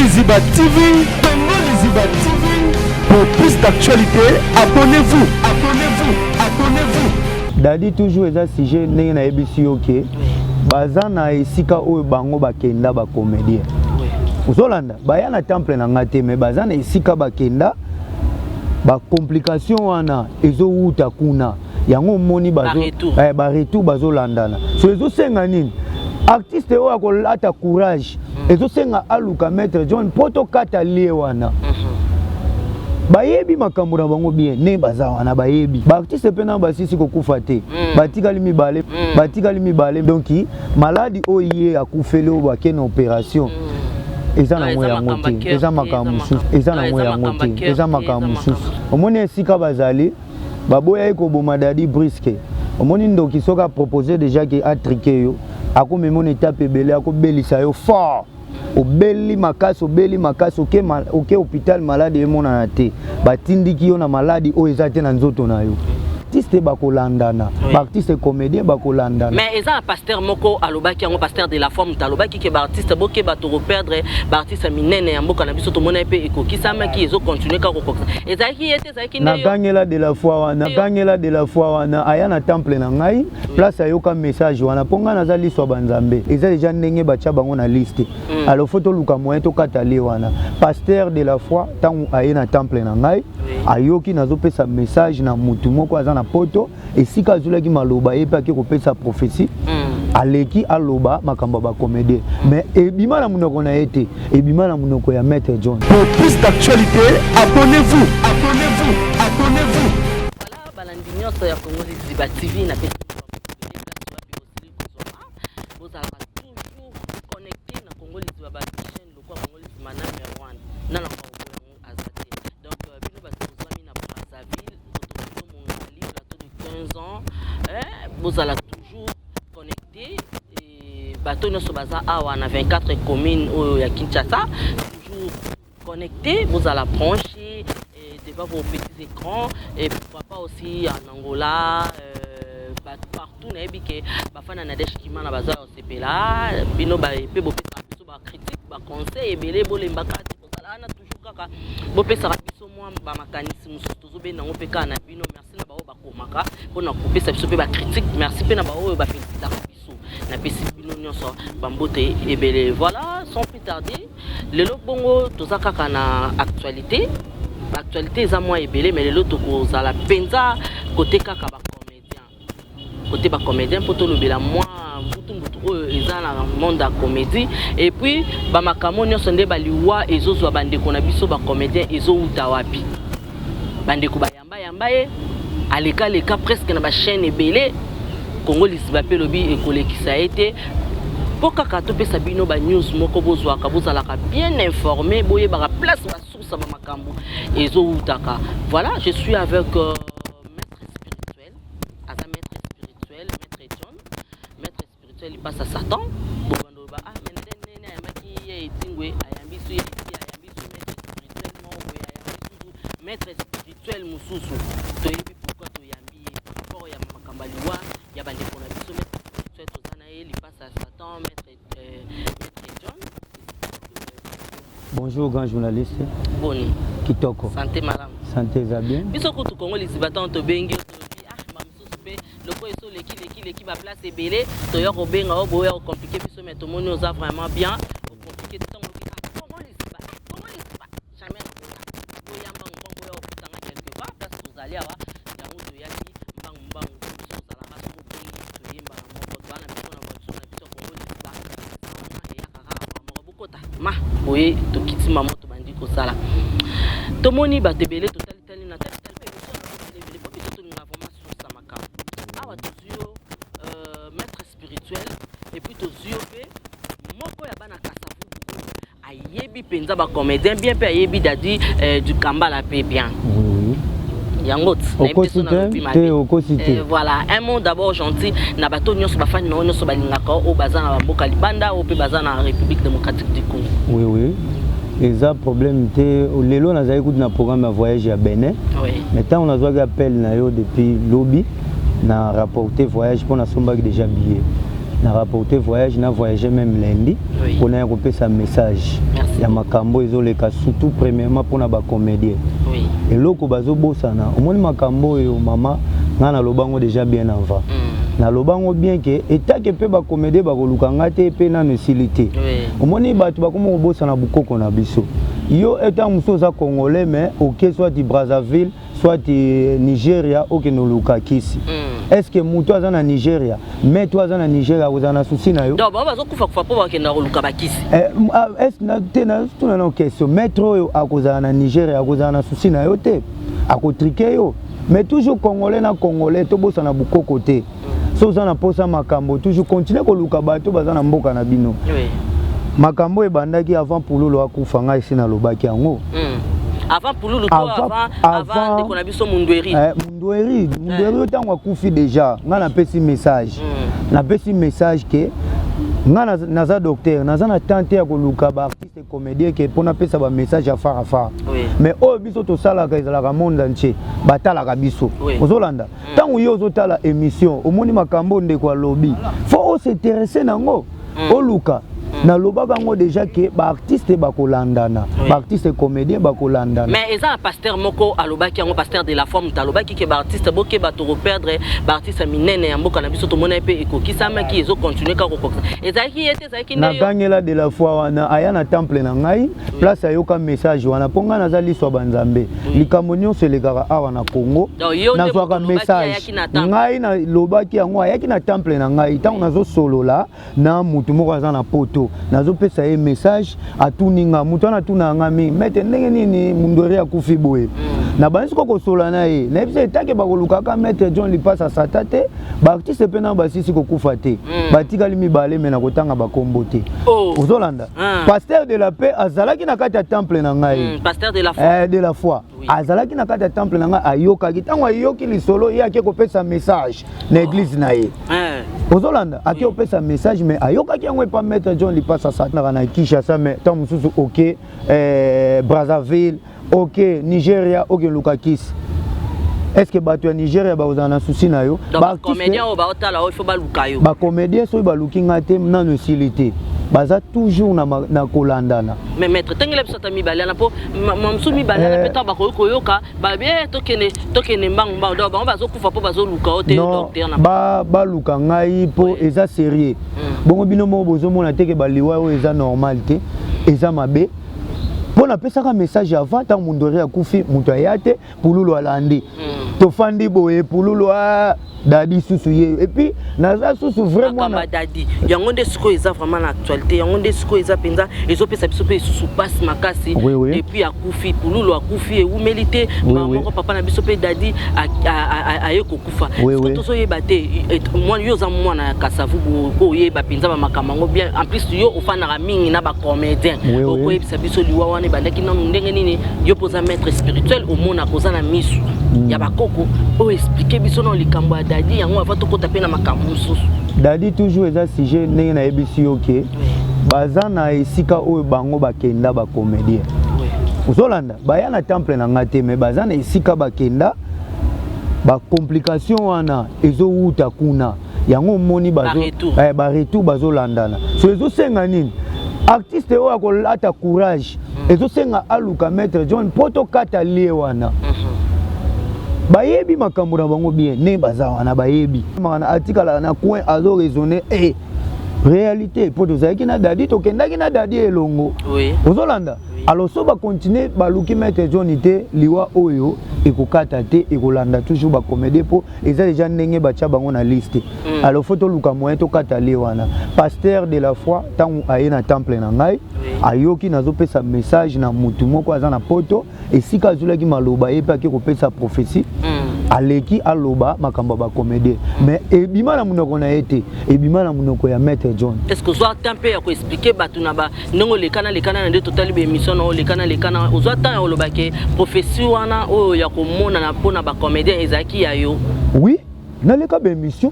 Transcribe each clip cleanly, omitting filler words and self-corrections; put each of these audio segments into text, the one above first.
Liziba TV, Congo Liziba TV. Pour plus d'actualité, abonnez-vous, abonnez-vous, abonnez-vous. Dadi toujours eza sujet ndenge na yebisi yoke. Baza na esika oyo bango bakenda ba comédien. Uzolanda baya na temple na ngate me baza na esika bakenda ba complication wana ezo uta kuna. Yango moni bazo ba retour bazo landana. So ezo senga nini? Artiste oyo akolata courage. Ezo senga aluka maître John poto kata lie wana. Bayebi makambo na bango bien ne baza wana bayebi ba artiste pena basisi kokufa te batikali mibale donc maladi oye akufele o bakena opération eza na moya ngote eza makambo mususu eza na moya ngote eza makambo mususu omoni esika bazali baboya ekoboma Dadi Briske omoni ndoki soka proposer déjà que atriquer yo akomemona étape ebele akobelisa yo fort obeli makasi oke hôpital malade emona na te batindiki yo na maladi oyo eza te na nzoto na yo artiste bakolandana artiste comédien bakolandana mais eza pasteur moko alobaki yango pasteur de la foi mutalobaki ke ba artiste boke bato reperdre ba artiste minene ya mboka na biso to mona pe ekokisama ki ezo continuer ka kokokisa ezaki yete ezaki na gangela de la foi wana aya na temple na ngai place ayoka message wana ponga na za liswa banzambe eza déjà ndenge bacha bango na liste alors faut to luka moyen to katali wana pasteur de la foi tangu aya na temple na ngai ayoki nazo pesa message na mutu moko aza na poto esika azulaki maloba epa ki kopesa prophétie aleki aloba makambo ba comédien mais ebima na munoko na ete ebima na munoko ya maître John. Pour plus d'actualité, abonnez-vous, abonnez-vous, abonnez-vous. Voilà balandi nyonso ya Congo Liziba TV na pe vous allez toujours connecté na Congo Liziba ba chaîne le quoi Congo Liziba numéro 1 na azate donc bino ba tozami na Brazzaville ans, vous allez toujours connecté et bateau nous sommes à 24 communes au Kinshasa, toujours connecté, vous allez brancher devant vos petits écrans et pourquoi pas aussi en Angola, partout n'abi que bafana na deshikima na bazar au CPLA, bino ba pe bo pesa ba critique, ba conseil et belé bolemba kati na toujours kaka bo pesa biso moi ba makanisi mususu tozobe na opeka na bino merci na bao bakomaka pona kopesa biso pe ba critique merci pe na bao ba félicita biso na pesi bino nyonso bambote ebele voilà sans plus tarder lelo bongo toza kaka na actualité eza moi ebele mais lelo tokozala penza côté kaka ba comédien poto lobela moi eza na monde ya comédie et puis ba makambo nyonso nde baliwa ezozwa bandeko na biso ba comédien ezouta wapi bandeko bayamba ye aleka presque na ba chaîne ebele Congo Liziba pe lobi ekolekisa ete po kaka to pesa bino ba news moko bozwaka bozalaka bien informé boye ba place ba source ba makambo ezoutaka voilà je suis avec il passe à Satan. Maître spirituel mususu. Toyebi pourquoi toyambi par rapport ya makambaliwa ya bande pour la biso maître spirituel tozana il passe à Satan maître John. Bonjour grand journaliste. Boni. Kitoko. Santé madame. Santé za bien. Biso ko to Congo Liziba to bengi qui va placer belé to yo benga o boya o compliqué biso mais tout monde osa vraiment bien o compliqué tant comment Liziba jamais boya mbang boya o tanga quelque part parce que zali awa ya muto yaki mbang so sala ka so to yemba mo ko bana biso na biso Congo Liziba ya kaka mo bokota ma boye to kitima moto bandi ko sala to moni ba tebele to tali na tali et puis to ziope moko ya bana kasavu ayebi penza ba comédien bien pe ayebi Dadi du Kambala pe bien yangot voilà un mot d'abord gentil na bato nyonso bafani na nyonso balingaka o bazana ba mboka libanda o pe bazana na République démocratique du Congo oui eza problème te lelo nazali kutu na programme ya voyage ya Benin maintenant on a appel na yo depuis lobby na rapporter voyage pour na sombaki déjà billet na rapporter voyage na voyager même lundi pour na repérer sa message ya makambo ezoleka surtout premièrement pour na ba comédien et loko bazo bosana omoni makambo yo mama ngana lobango déjà bien avant na lobango bien que état que peut ba comédien ba koluka ngate pe na necessité omoni batu ba komo bosana bukoko na biso yo état musoza congolais mais OK soit du Brazzaville soit du Nigeria OK no luka kisi est-ce que muto azana Nigeria mais toi azana Nigeria uzana souci na yo donc ba bazo kufa kufa po ba kenda luka bakisi est na tena tuna na question metro yo akozana Nigeria akozana souci na yo te akotrike yo mais toujours congolais na congolais to bosana bukoko te so uzana posa makambo toujours continuer ko luka bato bazana mboka na bino makambo ebandaki avant Pululu akufa ngai sina lobaki yango avant Pululu to avant de konabiso Mundweri Mundweri tango akufi déjà nga na pesi message na pesi message que nga naza docteur naza na tante ya koluka ba artiste comédien que pona pesa ba message à far mais o biso to sala ka ezalaka monde entier batalaka biso ozolanda tango yo ozotala émission omoni makambo ndeko lobby faut s'intéresser nango oluka na loba bango déjà que ba artiste ba kolandana ba artiste comédien ba kolandana mais eza pasteur moko alobaki yango pasteur de la forme talobaki ke ba artiste boke ba to reperdre ba artiste minene ya mboka na biso to mona pe ekokisama ki ezo continuer ka kokokisa ezaki yete ezaki na gangela de la foi wana aya na temple na ngai place ayoka message wana ponga na zali so banzambe likamonyo selekara awa na Congo na zwaka message ngai na lobaki yango ayaki na temple na ngai tango nazo solola na mutu moko aza na poto nazo pesa ye message atuninga mutu na tuna ngami mete ndenge nini Mundweri akufi boye na banisi ko sola na ye na ebise take ba koluka ka Maître John Lipasa satate ba artiste pe na basisi ko kufa te batika limi bale mena kotanga ba kombo te ozolanda pasteur de la paix azalaki na kati ya temple na ngai pasteur de la foi de la foi azalaki na kati ya temple na ngai ayoka kitango ayoki lisolo ye ake kopesa message na église na ye ozolanda ake kopesa message mais ayoka ki yango pa Maître John Lipasa satana na Kinshasa mais tant mususu OK Brazzaville OK Nigeria OK Lukakis est-ce que bato ya Nigeria ba uzana souci na yo ba comédien o ba otala o faut ba lukayo ba comédien so ba lukinga te na necessité baza toujours na kolandana mais maître tengele bisata mibale na po mamsu mibale na peta ba koyoka ba bien tokene mbangba do ba bazo kufa po bazo luka o te docteur na ba luka ngai po eza sérieux bongo bino mo bozo mona teke ba liwa o eza normal te eza mabe bon apesaka message avant tant Mundweri akufi mutu ayate Pululu alandi to fandi boye Pululu dadi susu ye et puis naza susu vraiment na dadi yango nde siko eza vraiment na actualité yango nde siko eza penza ezopesa biso pe susu passe makasi et puis akufi Pululu akufi e humilité moko papa na biso pe dadi aye kokufa to so yeba te moi yo za mwana kasavu ko yeba penza ba makamango bien en plus yo ofana mingi na ba comédien ko yebisa biso liwa wana bandaki na ndenge nini yo poza maître spirituel au mona koza na misu ya bakoko o expliquer biso na likambo ya dadi yango avant to kota pe na makambo mususu dadi toujours eza sujet ndenge na yebisi OK baza na esika oyo bango bakenda ba comédien ozolanda baya na temple na ngate mais baza na esika bakenda ba complication wana ezowuta kuna yango moni bazo ba retour bazolandana so ezosenga nini artiste oyo akolata courage ezosenga aluka Maître John poto kata lie wana bayebi makambo na bango bien ne baza wana bayebi makana atikala na coin azo raisonner réalité poto zaki na dadi to kendaki na dadi elongo ozolanda alors so ba continuer baluki Maître John te liwa oyo ekokata te ekolanda toujours ba comédie po eza déjà ndenge bacha bango na liste alors faut to luka moyen to kata lie wana pasteur de la foi tangu aye na temple na ngai ayoki nazo pesa message na mutu moko aza na poto esika azulaki maloba ye pe ake kopesa prophétie aleki aloba makambo ba comédie mais ebima na munoko na ete ebima na munoko ya Maître John est-ce que soit temps pe ya ko expliquer batu na ba ndongo lekana na nde total be émission na lekana ozwa temps ya oloba ke prophétie wana oyo ya komona na pona ba comédien ezaki ya yo oui na leka be émission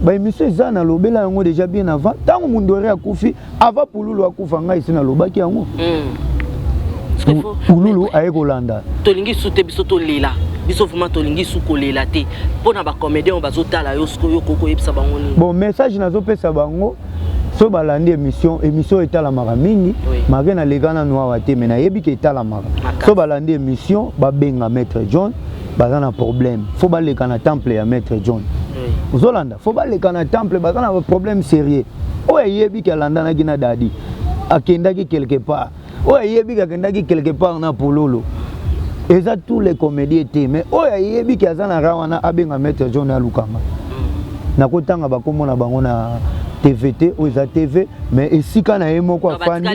ba émission eza na lobela yango déjà bien avant tango Mundweri akufi avant Pululu akufa ngai sina lobaki yango Pululu aye kolanda tolingi sute biso to lila biso vraiment tolingi sukolela te pona ba comédien on bazotala yo yo koko yebisa bango nini. Bon message nazo pesa bango so balandi émission etala mara mingi mage na legana noa te mais na yebi ke etala mara so balandi émission ba benga maître John baza na problème faut baleka na temple ya maître John Zolanda faut baleka na temple baza na problème sérieux o yebi ke landa na gina dadi akendaki quelque part o yebi ke akendaki quelque part na pololo eza tous les comédiens étaient mais o yebi ke azana rawana abenga maître John alukanga na kotanga bakomona bango na TVT ou za TV mais esika na yemo kwa fani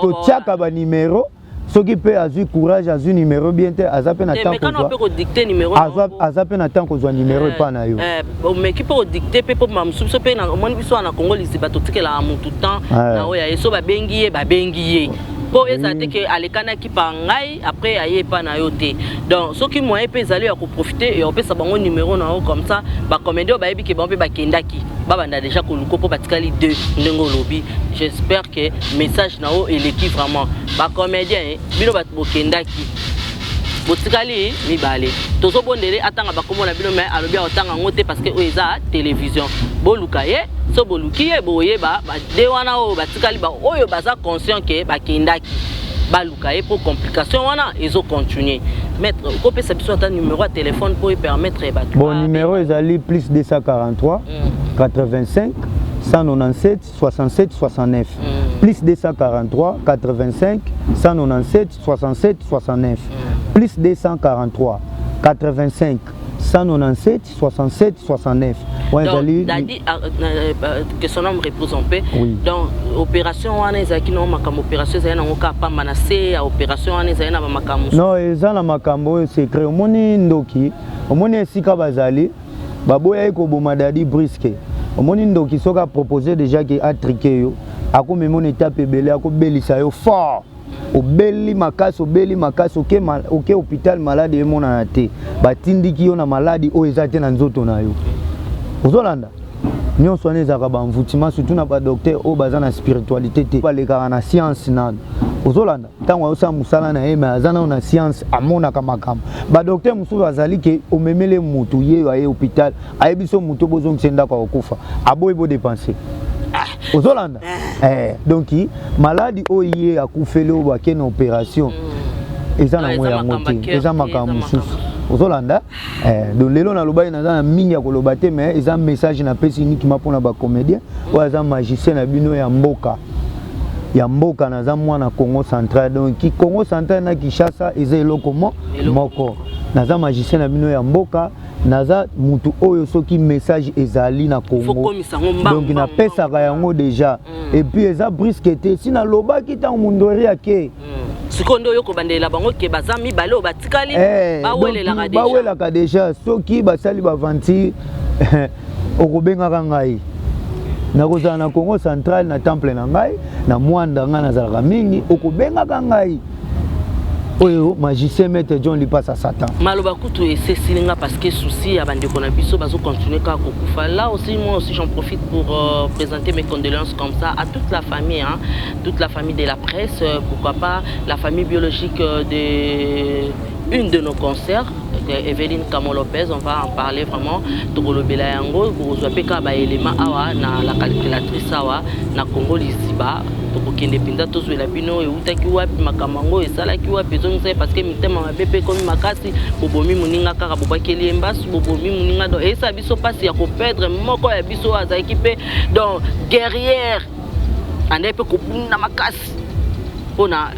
to tiaka ba numéro soki pe azu courage azu numéro bien te azape na temps mais quand on peut dicter numéro azape na temps ko zwa numéro pa na yo mais qui peut dicter pe pour mamsu so pe na moni biso na Congo lisi bato tikela mu tout temps na oya eso ba bengiye pour ezate que alekana ki pa ngai après aye pa na yo te donc soki moyen pe ezali ya ko profiter et on peut sa bango numéro na comme ça ba comédien ba yebi ke ba pe ba kendaki banda déjà ko luko po batikali 2 ndengo lobby j'espère que message na o eleki vraiment ba comédien bino ba bokendaki botikali mibale tozo bondele atanga ba komona bino mais alobi otanga ngote parce que oeza télévision boluka ye so boluki ye boye ba de wana o batikali ba oyo baza conscient que ba kendaki baluka ye pour complication wana ezo continuer mettre ko pesa biso ata numéro de téléphone pour permettre ba bon numéro ezali plus 243 85 197 67 69 plus 243 85 197 67 69 plus 243 85 197 67 69. Ouais, donc, Dadi, que son nom repose en paix. Oui. Donc, opération, on a qui non makam opération, ça y a pas menacé, opération, on a na makam. Non, ça na makambo secret. Au moni ndoki, au moni sika bazali, baboya eko boma Dadi brisque. Au moni ndoki soka proposé déjà qui a triqué yo, ako memon étape belé, ako belisa yo fort. Obeli makaso oke hôpital malade e mona na te batindiki yo na maladi o ezate na nzoto na yo ozolanda nyonso wana ezaka bamvutima surtout na ba docteur o baza na spiritualité te balekaka na science nano ozolanda ntango ayosala mosala na ye me aza nao na science amonaka makambo badocteur mosusu azali ke omemele mutu ye aye hôpital ayebi so mutu bozongisa ndako akokufa aboyi bodepense ozolanda donc maladi oye akufeli o bakena opération eza na moya ngote eza makambo mosusu ozolanda donc lelo nalobai naza na mingi ya koloba te mais eza message na pesi uniquement mpona bacomédien oyo aza magicien na bino ya mboka naza mwana Congo central donc Congo central na Kinshasa eza eloko moko naza magicien na bino ya mboka naza mutu oyo soki message ezali na Congo donc na pesaka yango déjà et puis eza brisque te sina lobaki ta mundori yake sikondo yo ko bandela bango ke bazami bale o batikali bawelaka déjà soki basali bavanti okobengaka ngai nakozala na Congo central na temple na ngai na mwanda ngai nazalaka mingi okobengaka ngai oyo magicien maître John Lipasa Satan maloba kutu ese silinga parce que souci ya bandeko na biso bazo continuer ka kokufa là aussi moi aussi j'en profite pour présenter mes condoléances comme ça à toute la famille toute la famille de la presse pourquoi pas la famille biologique de une de nos concerts Evelyne Kamo Lopez, on va en parler vraiment. Togolobela yango, vous avez un élément awa na la calculatrice awa na Congo Lisiba. Tokokende pinda tozo la bino e utaki wapi makamango esalaki wapi zonse parce que mitema mabepe comme makasi bobomi muninga kaka bobakeli embasu bobomi muninga do esa biso pasi ya ko perdre moko ya biso aza équipé donc guerrière ande pe ko na makasi pona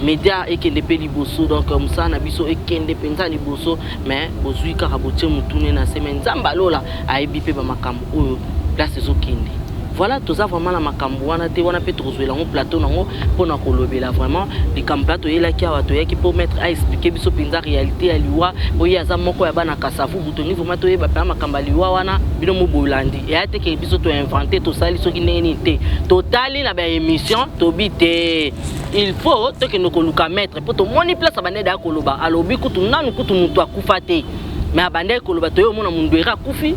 média ekende pe liboso donc comme ça na biso ekende penza liboso mais bozui kaka botie mutune na semaine nzamba lola ayebi pe ba makambo oyo place ezokende. Voilà, tout ça vraiment la makambo wana te wana pe tozwe lango plateau nango pona kolobela vraiment les campato yela ki awa to yaki pour mettre à expliquer biso pinza réalité ya liwa boye aza moko ya bana kasafu butoni vraiment to yeba pa makamba liwa wana bino mo bolandi et ate ke biso to inventer to sali soki neni te totali na ba émission to bité il faut to ke nokoluka mettre pour to moni place abande da koloba alobi kutu nanu kutu mutu akufa te mais abande koloba to yo mona mundu era kufi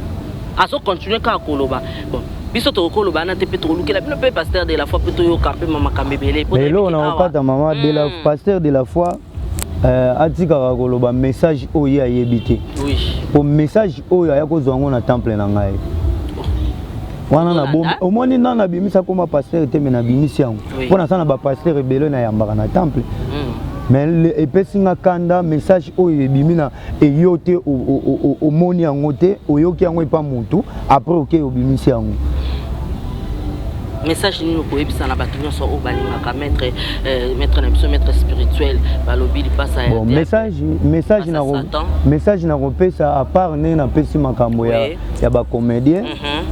aso continuer ka koloba bon biso to ko lobana te petro lukela bino pe pasteur de la foi peto yo camper mama kambebele mais là on a pas ta maman de la pasteur de la foi atika koloba message oyo ayebite oui au message oyo aya kozwango na temple na ngai wana na bombe omoni nana bimisa koma pasteur te mena bimisi yango pona sana ba pasteur ebele na yambaka na temple mais epesi nga kanda message oyo ebimi na eyo te omoni yango te oyoki yango epa mutu après oke obimisi yango message ni ko ebisa na bato nyonso o balingaka maître na biso maître spirituel balobi li pasa ya bon message na kopesa à part ne na pesi makambo ya ba comédien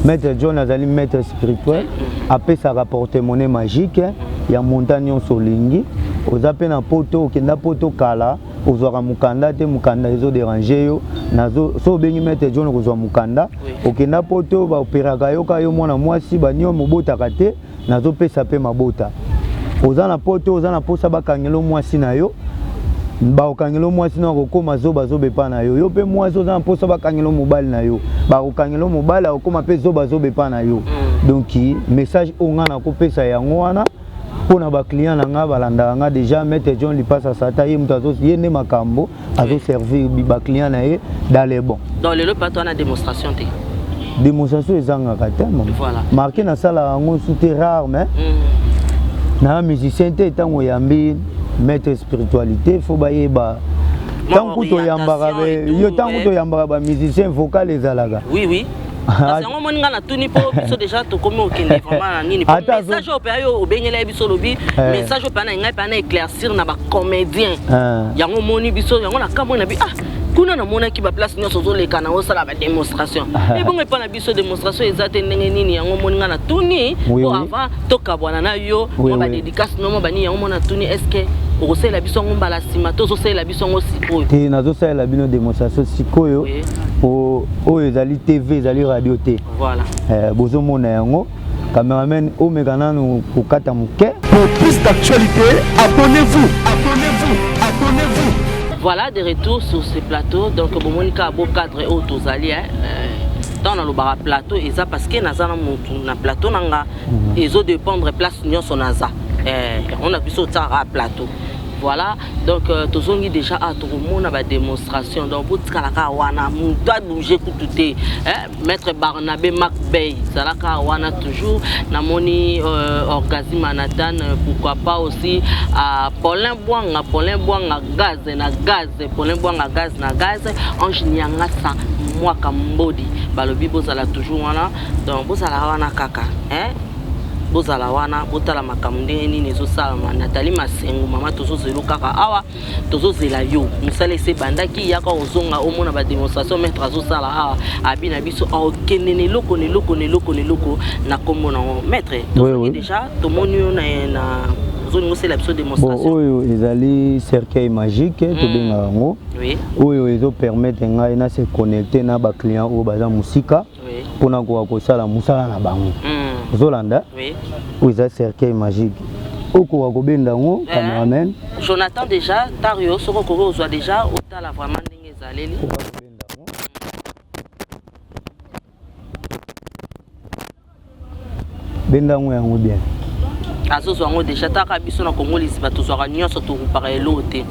maître John azali maître spirituel apesa rapporter monnaie magique ya montagne solingi oza pe na poto okenda poto kala ozwaka mukanda te mukanda ezo déranger yo nazo so bengi maître John kozwa mukanda okenda poto ba operaka yo ka yo mwana mwasi banyo mobotaka te nazo pesa pe mabota oza na poto oza na posa bakangelo mwasi na yo ba okangelo mwasi na kokoma zoba zobepa na yo yo pe mwasi oza na posa bakangelo mobali na yo ba okangelo mobali okoma pe zoba zobepa na yo donc message onga na kopesa yango wana pour na client na nga balanda nga déjà maître John li passe à sata ye mutazo yende makambo azo servir ba client na ye dans les bons dans le pas toi na démonstration te démonstration ezanga katema voilà marqué na sala ngo c'était rare mais na musicien te tango yambi maître spiritualité faut baye ba tango to yambaka yo tango to yambaka ba musicien vocal ezalaga oui parce que on m'a na tuni po biso déjà to comme okende vraiment nini message au payo obengela biso lobi message au pana ngai pana éclaircir na ba comédien yango moni biso yango na kamona na bi kuna na mona ki ba place nyonso zoleka na osala ba démonstration et bon pas na biso démonstration ezate ndenge nini yango moni na tuni po avant to kabwana na yo mo ba dédicace no mo bani yango mona tuni est-ce que okosela biso ngomba la sima to sosela biso ngo sikoyo te nazo sala bino démonstration sikoyo o ezali TV ezali radio te voilà bozo mona yango cameraman o mekananu kokata muke pour plus d'actualité abonnez-vous voilà de retour sur ce plateau donc bomonika beau cadre au tozali dans le bar plateau et ça parce que nazana mutu na plateau nanga ezo dépendre place nyonso naza on a pu sauter à plateau voilà donc tozongi déjà à tout le monde ba démonstration donc pour kalaka wana muta bouger kututé maître Barnabé Macbey salaka wana toujours na moni orgasme Manhattan pourquoi pas aussi à Paulin Bwanga gaz na gaz Ange Nyanga sa moi Kambodi balobi bozala toujours wana donc bozala wana kaka bozala wana botala makamnde nini ezosala Nathalie Masengo mama tozo zelo kaka awa tozo zela yo musale se bandaki yaka ozonga omona ba démonstration maître azosala awa abina biso okendene loko na kombo na maître tozo déjà to moni na zone ngose la biso démonstration oyo ezali cercueil magique to benga ngo oyo ezo permettre ngai na se connecter na ba client o baza musika pona ko sala musala na bango Zolanda, oui, ça cercueil magique. Oko wa kobenda ngo cameraman. Jonathan déjà Tario soko ko ozwa déjà otala vraiment ndenge zaleli. Benda ngo yango bien. Azozwa ngo déjà taka biso na Congolais ba tozwa nyonso to kupaka elote.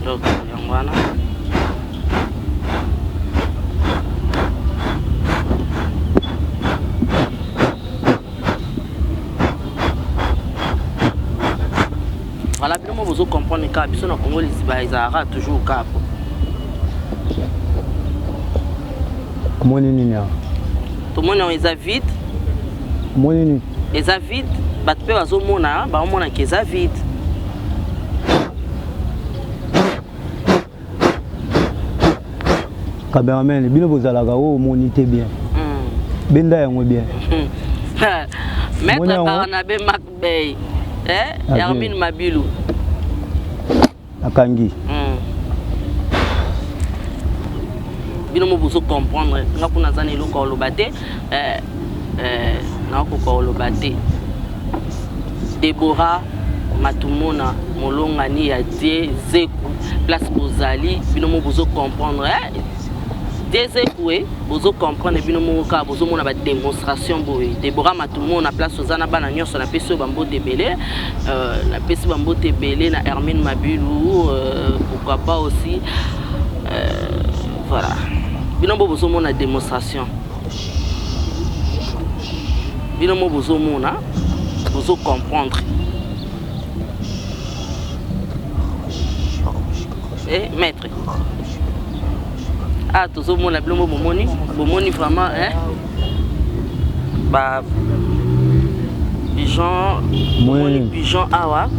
Donc yango wana. Voilà, bien moi vous comprenez que biso na Congo les arabes toujours cap. Comment nini ya? Tout le monde est vide. Comment nini? Les vide, bat pe bazo mona, ba mona ke za vide. Cameraman, bino bozalaka o monité bien. Benda yango bien. Maître Barnabé Macbey. Hermine Mabilou. Akangi. Bino mo bozo comprendre nga kuna zani loko lobate na ko lobate. Deborah Matumona molonga ni ya die zeku place bozali bino mo bozo comprendre Désir coué, vous comprendre bien mon cas, vous avez une démonstration boy. Déborah Matoumo na place aux Anabana sur la PC Bambo Tebele, la PC Bambo Tebele, la Hermine Mabilou, pourquoi pas aussi. Voilà. Bien vous avez une démonstration. Bien vous avez comprendre. Eh, maître. Ah, tout le monde a bien bomoni vraiment, hein? Bah, pigeon, awa,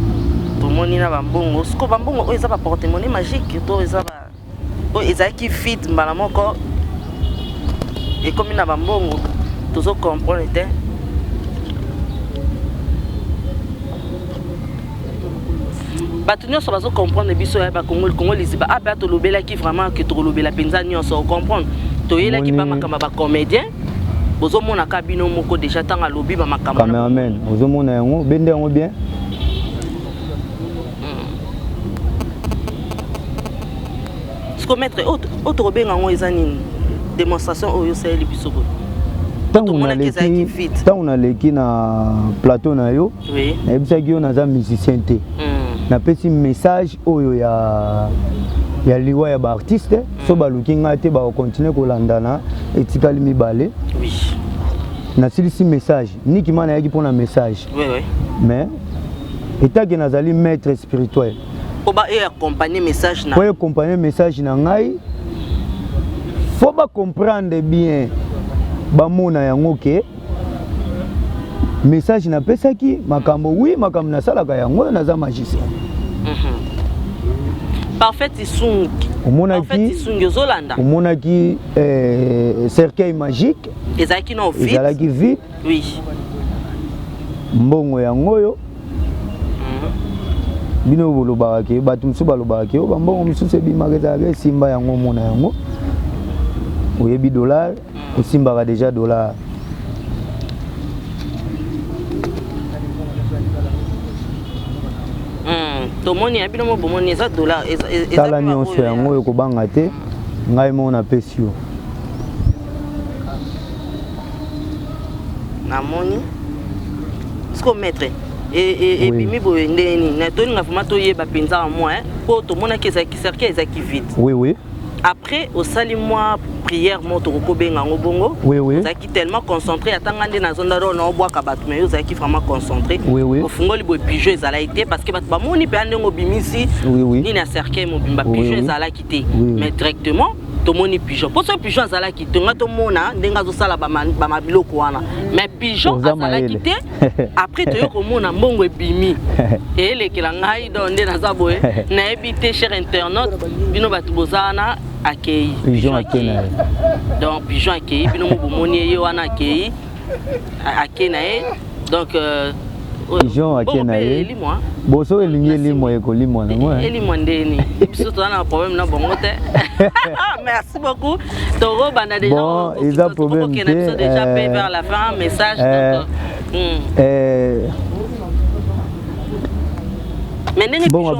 tout le monde a bambongo. Ce que bambongo, ils ont pas porte-monnaie magique, ils ont qui fit, malamon encore. Et comme il a bambongo, tout le monde comprend, bato nyonso bazo comprendre biso ya ba Congo liziba aba to lobela ki vraiment que to lobela penza nyonso comprendre to yela ki ba makamba ba comédien bozo mona ka bino moko déjà tanga lobi ba makamba cameraman bozo mona yango bende yango bien ce que mettre autre robenga ngo ezani démonstration oyo seli biso bo tant on a leki na plateau na yo oui na ebisaki yo naza musicien te na petit message oyo ya liwa ya ba artiste so baluki nga te ba continuer kolandana etikali mibale oui na silisi message niki mana yaki pona message oui oui mais etaki nazali maître spirituel po ba accompagner message na po accompagner message na ngai faut ba comprendre bien ba mona yango ke message na pesaki makambo oui makambo na salaka yango naza magicien parfait isung omonaki zolanda omonaki cercueil magique ezalaki no vide ezalaki vide oui mbongo yango oyo bino bolobaka ke bato mosusu balobaka ke bambongo mosusu ebimaka ezalaka esimba yango omona yango oyebi dollar osimbaka déjà dollar tomoni ya bino mo bomoni eza dollar tala nyonso yango oyo kobanga te ngai mo napesi yo namoni siko maître ebimi boye ndeni na toninga vraiment toyeba mpenza moi po tomonaki ezalaki cercle ezalaki vide oui oui après au sali moi prière moto kobenga ngo bongo oui oui zaki tellement concentré atanga nde na zonda ro na obwaka bato mais yo zaki vraiment concentré oui oui au fungoli boy pigeon ezala été parce que bato ba moni pe ande ngo bimisi oui oui ni na cercle mo bimba pigeon ezala quitté mais directement tomoni pigeon pour ce pigeon ezala quitté ngato mona ndenga zo sala ba mabiloko wana mais pigeon ezala quitté après to yo ko mona mbongo ebimi et lekela ngai do nde na zaboye na ebité cher internaute bino bato bozana accueilli pigeon accueilli donc pigeon accueilli bino mo bomoni ye wana accueilli accueilli donc pigeon accueilli boso elingi limo ekolimwa nango elimwa ndeni biso tozana problème na bongo te merci beaucoup toro banda déjà bon ils ont problème déjà payé vers la fin message bongo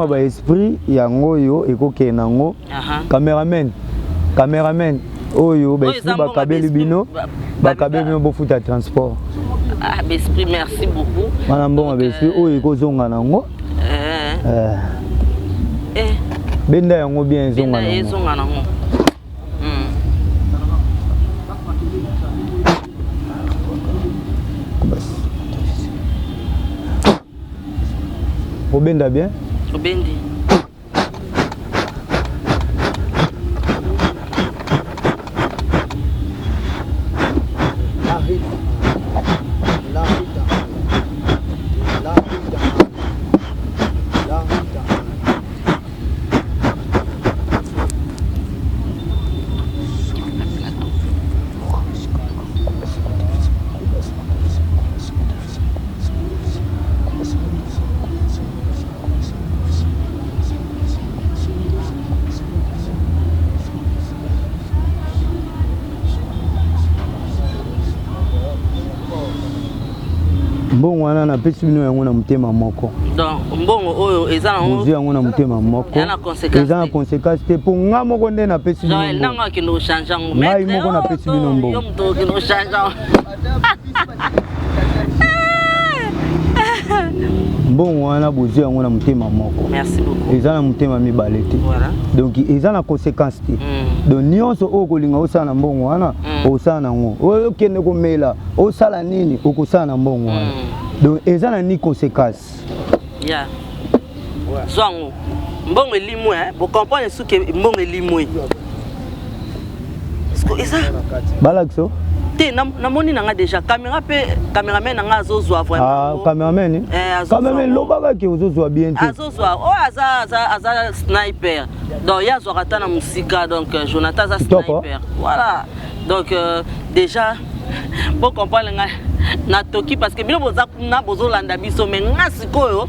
ba esprit yango oyo ekoke nango cameraman oyo ba esprit bakabeli bino bofuta transport esprit merci beaucoup wana mbongo ba esprit oyo ekozonga nango benda yango bien ezonga nango obenda bien obendi mbongo wana na pesi bino yango na mutema moko. Donc mbongo oyo ezana ngo yango na mutema moko. Yana conséquence. Ezana conséquence te pour nga moko nde na pesi bino. Joël nanga ki no changer ngo. Ngai moko na pesi bino mbongo. Yo mto ki no changer. Mbongo wana bozi yango na mutema moko. Merci beaucoup. Ezana mutema mibale te. Voilà. Donc ezana conséquence te. Donc nyonso oyo kolinga osala mbongo wana osala nango. Oyo kende komela osala nini okosala na mbongo wana. Donc ezana ni conséquence. Yeah. Zongo. Mbongo elimwe bo comprendre ce que mbongo elimwe. Est-ce Balakso te namoni nanga déjà caméraman nanga azozwa vraiment. Ah caméraman caméraman lobaka ki ozozwa bien te. Azozwa aza sniper. Donc ya zwaka na musika donc Jonathan za sniper. Voilà. Donc déjà pour comprendre na toki parce que bino boza na bozolanda biso mais nga sikoyo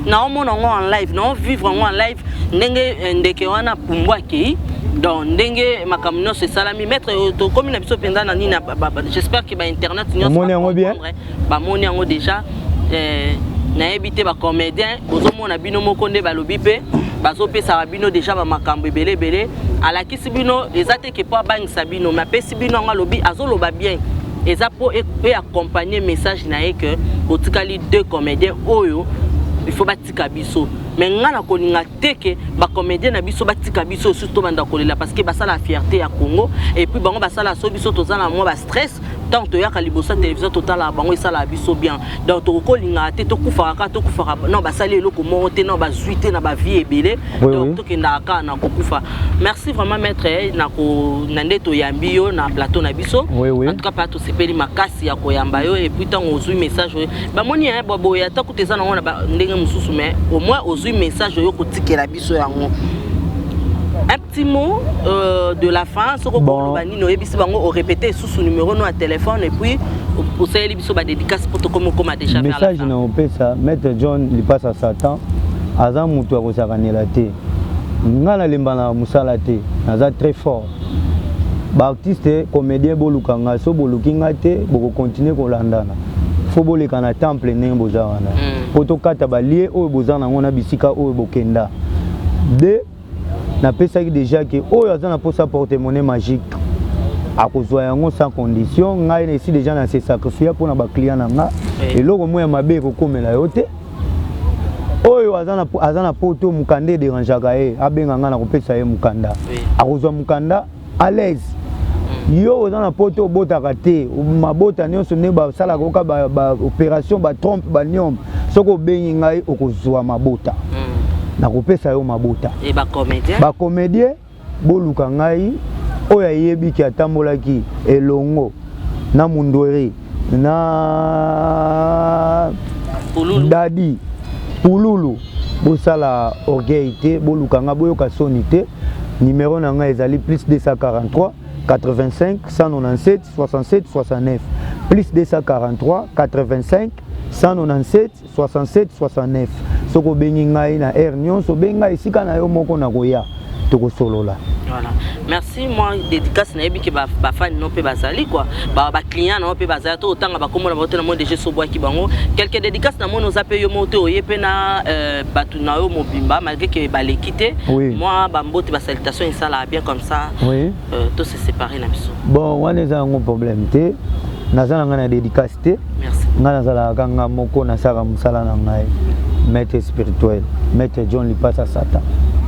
na omona ngo en live na vivre ngo en live ndenge ndeke wana pumbwaki. Donc ndenge makamno c'est salami maître to comme na biso penda na nini j'espère que ba internet nyonso moni yango bien ba moni yango déjà na éviter ba comédien bozomona bino moko nde balobi pe bazopesa ba bino déjà ba makambo ebele alakisi bino ezate ke po bangisa bino ma pesi bino nga lobi azoloba bien eza po et accompagner message na ye que otikali deux comédiens oyo il faut batika biso mais ngana koninga teke ba comédien na biso batika biso surtout banda kolela parce que basala la fierté ya Congo et puis bango basala so biso tozana moi ba stress tant to ya kalibosa télévision total bango isala biso bien donc to kolinga te to kufaka non basali eloko monter non bazuité na ba vie ebele donc to kenda ka na kokufa. Merci vraiment maître na ko nandeto yambio na plateau na biso en tout cas pas to sepeli makasi ya koyamba yo et puis tant ozui message ba moni hein bobo ya ta kutezana ngona ba ndenge mususu mais au moins ozui message yo kotikela biso yango. Un petit mot de la fin, ce qu'on on répéter sous son numéro de téléphone et puis pour ça il y a des dédicaces pour tout comme a déjà fait. Message na opesa Maître John il passe à Satan azan mutu akosakanela te ngana lembana musala te naza très fort ba artiste comédien bolukanga so bolukinga te boko continuer kolandana faut boleka na temple ndenge boza wana poto kata balie oyo boza nango na bisika oyo bokenda de na pesa déjà que oyo azana pour sa porte-monnaie magique a kozwa yango sans condition ngai ici déjà na se sacrifier pour na ba client nanga et loko moya mabe ko komela yote oyo azana poto mukande dérangeaka e abenga nga na kopesa ye mukanda a kozwa mukanda à l'aise yo ozana poto botaka te mabota nyonso ne ba sala ko ka ba opération ba trompe ba nyom soko bengi ngai okozwa mabota na kopesa yo mabota et ba comédien boluka ngai oyo ayebi ki atambolaki elongo na mundweri na dadi pululu bosala orgueil te boluka nga boyoka soni te numéro na ngai ezali plus 243 85 197 67 69 plus 243 85 197 67 69 soko bengi ngai na air nyonso benga esika na yo moko na koya tokosolola. Voilà. Merci moi dédicace na yebi ke ba fan no pe bazali quoi. Ba client no pe bazali to otanga ba komona ba otena mo déjà so boaki bango. Quelques dédicaces na mo no zape yo moto oyepe na batu na yo mobimba malgré que ba l'équité. Moi ba mbote ba salutation insala bien comme ça. Oui. Tout se séparer na biso. Bon, wana za ngo problème te. Nazala ngana dédicace te. Merci. Ngana zala kanga moko na saka musala na ngai. Maître spirituel, Maître John lui passe à Satan.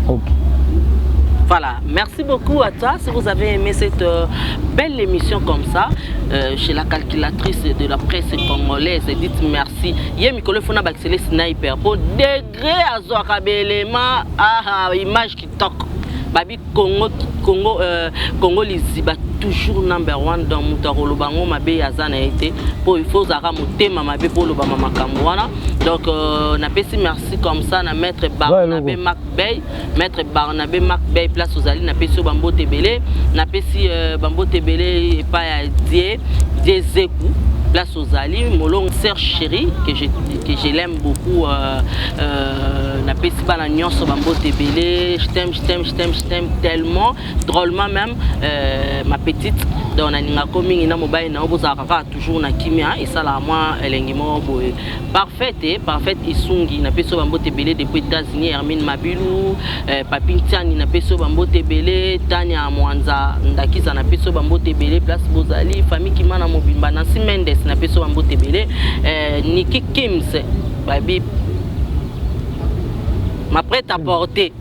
Ok. Voilà, merci beaucoup à toi. Si vous avez aimé cette belle émission comme ça, chez la calculatrice de la presse congolaise, dites merci. Hier, Mikolo Fona Baxele Sniper pour degré à Zorakabelema, image qui toque. Babi Congo Liziba toujours number one dans Moutaro Bango Mabe Yazana été pour il faut Zara Moutema Mabe pour le Bama Makamwana. Donc on a fait merci comme ça na maître Barnabé Macbey, maître Barnabé Macbey place aux alliés na fait Bambo Tebele, na fait Bambo Tebele et pas Zeku. place aux Ali, Molong Serge Chéri, que je l'aime beaucoup. Na Pesiba na Nyonso Bambo Tebele, je t'aime tellement, drôlement même. Ma petite, dans la commune, na mobile na obozaka toujours na kimia et ça la moi elengimo boy. Parfaite isungi na Peso Bambo Tebele depuis États-Unis, Hermine Mabilou, Papin Tiani na Peso Bambo Tebele, Tania Mwanza Ndakiza na Peso Bambo Tebele, place Bozali, famille Kimana Mobimba, Nancy Mendes na Peso Bambo Tebele, Niki Kims, baby. Ma prête à porter,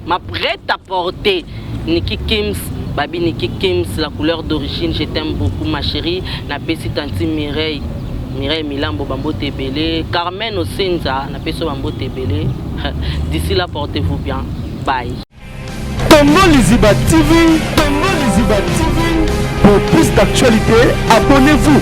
Niki Kims, Babi Niki Kims, la couleur d'origine, je t'aime beaucoup ma chérie, na Pesi Tanti Mireille Milambo Bambo Tebele, Carmen Osenza, na Peso Bambo Tebele. D'ici là, portez-vous bien. Bye. Tongo Liziba TV, pour plus d'actualités, abonnez-vous.